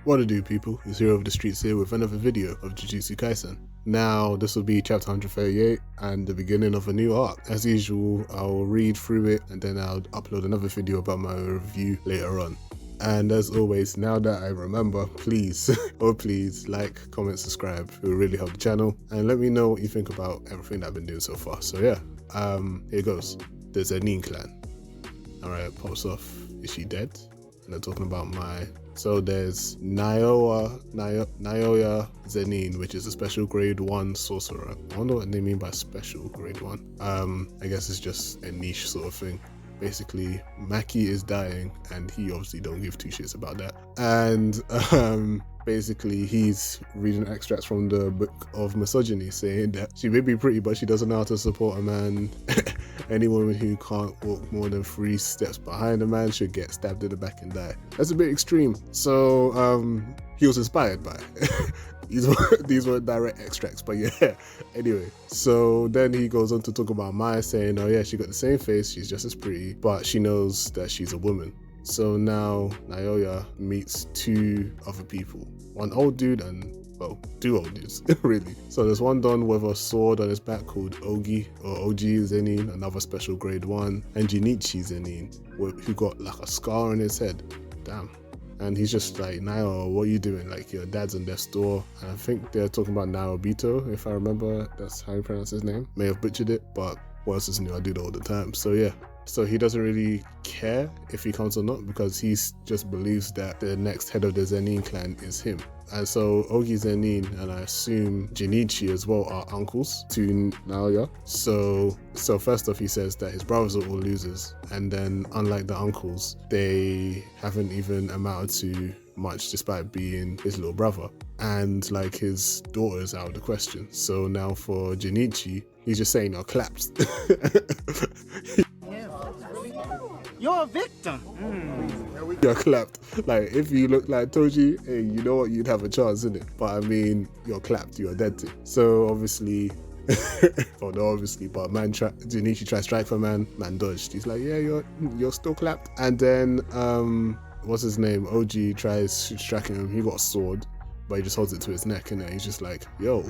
What to do, people? It's Hero of the Streets here with another video of Jujutsu Kaisen. Now, this will be chapter 138 and the beginning of a new arc. As usual, I'll read through it and then I'll upload another video about my review later on. And as always, now that I remember, please, please like, comment, subscribe. It will really help the channel. And let me know what you think about everything that I've been doing so far. So yeah, here goes. The Zen'In clan. Alright, pops off. Is she dead? And they're talking about so there's Naoya Zen'In, which is a special grade 1 sorcerer. I wonder what they mean by special grade 1. I guess it's just a niche sort of thing. Basically, Maki is dying and he obviously don't give two shits about that. And basically he's reading extracts from the book of misogyny saying that she may be pretty but she doesn't know how to support a man. Any woman who can't walk more than 3 steps behind a man should get stabbed in the back and die. That's a bit extreme. So he was inspired by it. These were direct extracts, but yeah. Anyway, so then he goes on to talk about Maya, saying, oh yeah, she got the same face, she's just as pretty, but she knows that she's a woman. So now Naoya meets 2 other people, one old dude and, well, 2 old dudes, really. So there's one done with a sword on his back called Ogi, or OG Zen'In, another special grade 1, and Junichi Zen'In, who got like a scar on his head. Damn. And he's just like, Nayo, what are you doing? Like, your dad's on death's door. And I think they're talking about Naobito, if I remember, that's how you pronounce his name. May have butchered it, but what else is new? I do it all the time. So yeah. So he doesn't really care if he comes or not because he just believes that the next head of the Zen'In clan is him. And so Ogi Zen'In and I assume Junichi as well are uncles to Naoya. So first off, he says that his brothers are all losers, and then unlike the uncles, they haven't even amounted to much despite being his little brother. And like his daughter is out of the question. So now for Junichi, he's just saying, "Oh, claps." You're a victim. You're clapped. Like, if you look like Toji, hey, you know what, you'd have a chance, innit? But I mean, you're clapped, you're dead to. So obviously, well, no, obviously, but Junichi tries to strike for man dodged. He's like, yeah, you're still clapped. And then, what's his name? OG tries striking him. He got a sword, but he just holds it to his neck, and then he's just like, yo,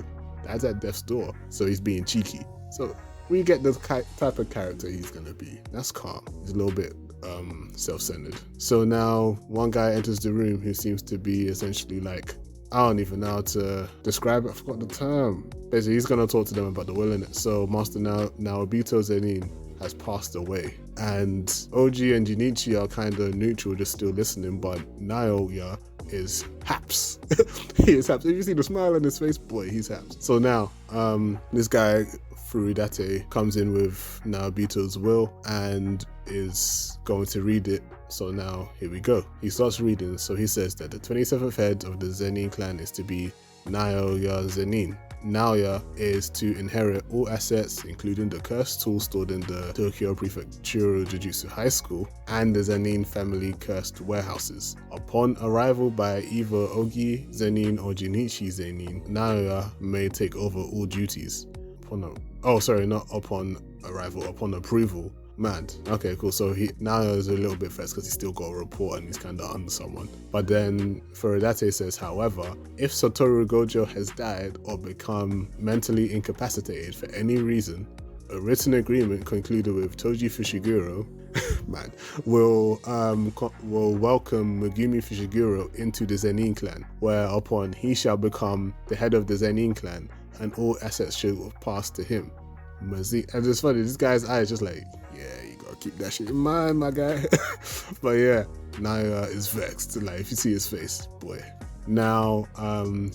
that's at death's door. So he's being cheeky. So we get the type of character he's gonna be. That's calm. He's a little bit self-centered. So now one guy enters the room who seems to be essentially like, I don't even know how to describe it, I forgot the term. Basically, he's gonna talk to them about the will in it. So Master Naobito Zen'In has passed away, and OG and Junichi are kind of neutral, just still listening, but Naoya is haps. He is haps. If you see the smile on his face, boy, he's haps. So now this guy Furudate comes in with Naobito's will and is going to read it. So now here we go. He starts reading. So he says that the 27th head of the Zen'In clan is to be Naoya Zen'In. Naoya is to inherit all assets, including the cursed tool stored in the Tokyo Prefectural Jujutsu High School and the Zen'In family cursed warehouses. Upon arrival by either Ogi Zen'In or Junichi Zen'In, Naoya may take over all duties. Not upon arrival, upon approval. Mad. Okay, cool. So Naoya is a little bit vexed because he's still got a report and he's kind of under someone. But then Furudate says, however, if Satoru Gojo has died or become mentally incapacitated for any reason, a written agreement concluded with Toji Fushiguro will welcome Megumi Fushiguro into the Zen'In clan, whereupon he shall become the head of the Zen'In clan and all assets should pass to him. And it's funny, this guy's eyes just like, yeah, you gotta keep that shit in mind, my guy. But yeah, Naoya is vexed. Like, if you see his face, boy. Now,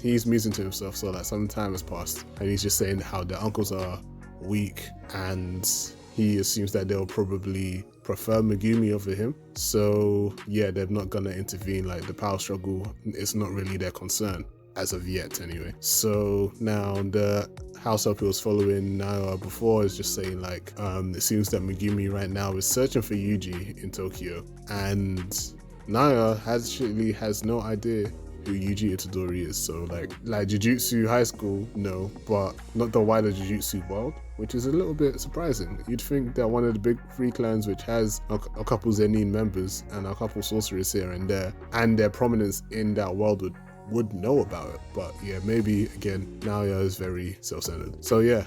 he's musing to himself, so like some time has passed, and he's just saying how their uncles are weak, and he assumes that they'll probably prefer Megumi over him. So yeah, they're not gonna intervene. Like, the power struggle is not really their concern. As of yet, anyway. So now the house up who was following Naoya before is just saying like, it seems that Megumi right now is searching for Yuji in Tokyo, and Naoya actually has no idea who Yuji Itadori is. So like Jujutsu High School, no, but not the wider Jujutsu world, which is a little bit surprising. You'd think that one of the big 3 clans, which has a couple Zen'In members and a couple sorcerers here and there, and their prominence in that world would know about it. But yeah, maybe again, Naoya is very self-centered. So yeah,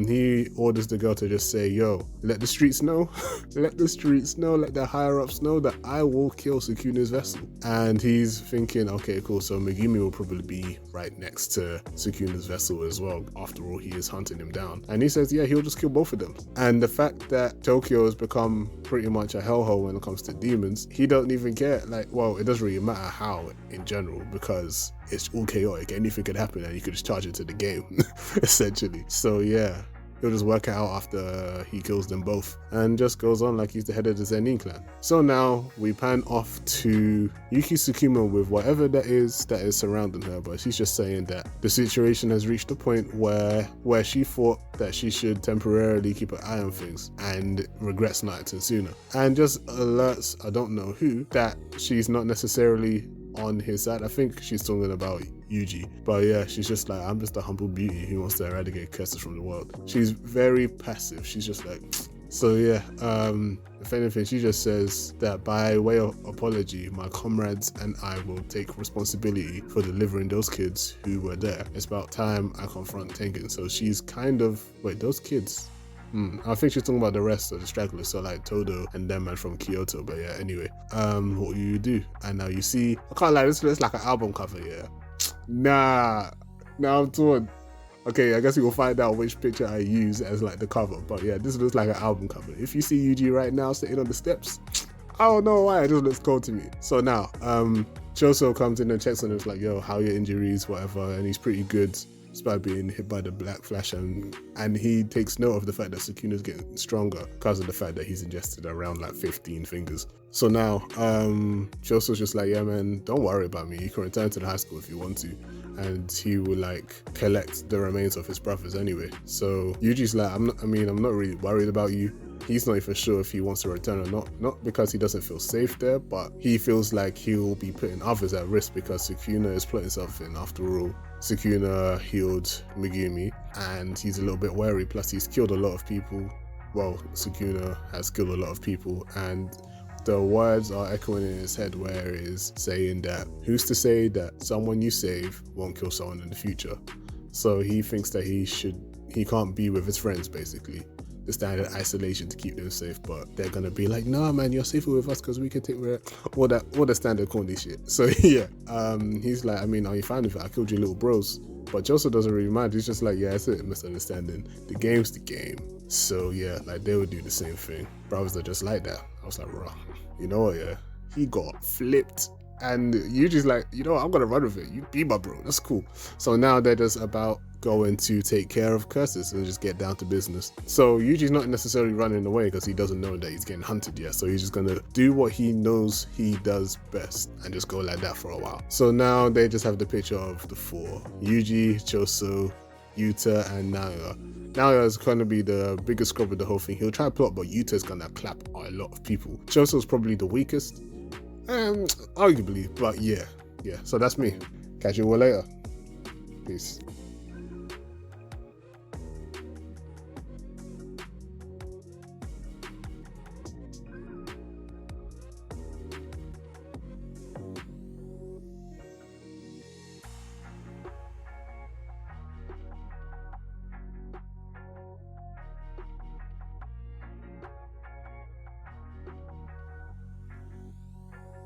he orders the girl to just say, yo, let the streets know, let the streets know, let the higher ups know that I will kill Sukuna's vessel. And he's thinking, okay, cool, so Megumi will probably be right next to Sukuna's vessel as well. After all, he is hunting him down. And he says, yeah, he'll just kill both of them. And the fact that Tokyo has become pretty much a hellhole when it comes to demons, he don't even care. Like, well, it doesn't really matter how in general, because it's all chaotic. Anything could happen and you could just charge it to the game, essentially. So yeah, he'll just work it out after he kills them both and just goes on like he's the head of the Zen'In clan. So now we pan off to Yuki Tsukima with whatever that is surrounding her, but she's just saying that the situation has reached a point where she thought that she should temporarily keep an eye on things and regrets not acting sooner, and just alerts, I don't know who, that she's not necessarily on his side. I think she's talking about Yuji, but yeah, she's just like, I'm just a humble beauty who wants to eradicate curses from the world. She's very passive. She's just like, so yeah, if anything, she just says that by way of apology, my comrades and I will take responsibility for delivering those kids who were there. It's about time I confront Tengen. So she's kind of, wait, those kids? I think she's talking about the rest of the stragglers, so like Todo and them man from Kyoto. But yeah, anyway, what you do, and now you see, I can't lie, this looks like an album cover, yeah. Nah, I'm torn. Okay, I guess we will find out which picture I use as like the cover, but yeah, this looks like an album cover. If you see Yuji right now sitting on the steps, I don't know why, it just looks cool to me. So now, Choso comes in and checks on him, it's like, yo, how are your injuries, whatever, and he's pretty good despite being hit by the Black Flash, and he takes note of the fact that Sukuna's getting stronger because of the fact that he's ingested around like 15 fingers. So now, Choso's just like, yeah man, don't worry about me, you can return to the high school if you want to, and he will like collect the remains of his brothers anyway. So Yuji's like, I'm not really worried about you. He's not even sure if he wants to return or not because he doesn't feel safe there, but he feels like he'll be putting others at risk because Sukuna is plotting something. After all, Sukuna healed Megumi and he's a little bit wary, plus he's killed a lot of people. Well, Sukuna has killed a lot of people, and the words are echoing in his head where it is saying that, who's to say that someone you save won't kill someone in the future? So he thinks that he can't be with his friends, basically. The standard isolation to keep them safe, but they're gonna be like, nah man, you're safer with us because we can take all the standard corny shit. So yeah, he's like, I mean, are you fine with it? I killed your little bros. But Joseph doesn't really mind. He's just like, yeah, it's a misunderstanding. The game's the game. So yeah, like they would do the same thing. Brothers are just like that. I was like, bro, you know what, yeah? He got flipped. And Yuji's like, you know what, I'm gonna run with it. You be my bro, that's cool. So now they're just about going to take care of curses and just get down to business. So Yuji's not necessarily running away because he doesn't know that he's getting hunted yet. So he's just gonna do what he knows he does best and just go like that for a while. So now they just have the picture of the 4. Yuji, Choso, Yuta, and Naoya. Naoya is gonna be the biggest scrub of the whole thing. He'll try to plot, but Yuta's gonna clap a lot of people. Choso's probably the weakest. Arguably, but yeah. So that's me. Catch you all later. Peace.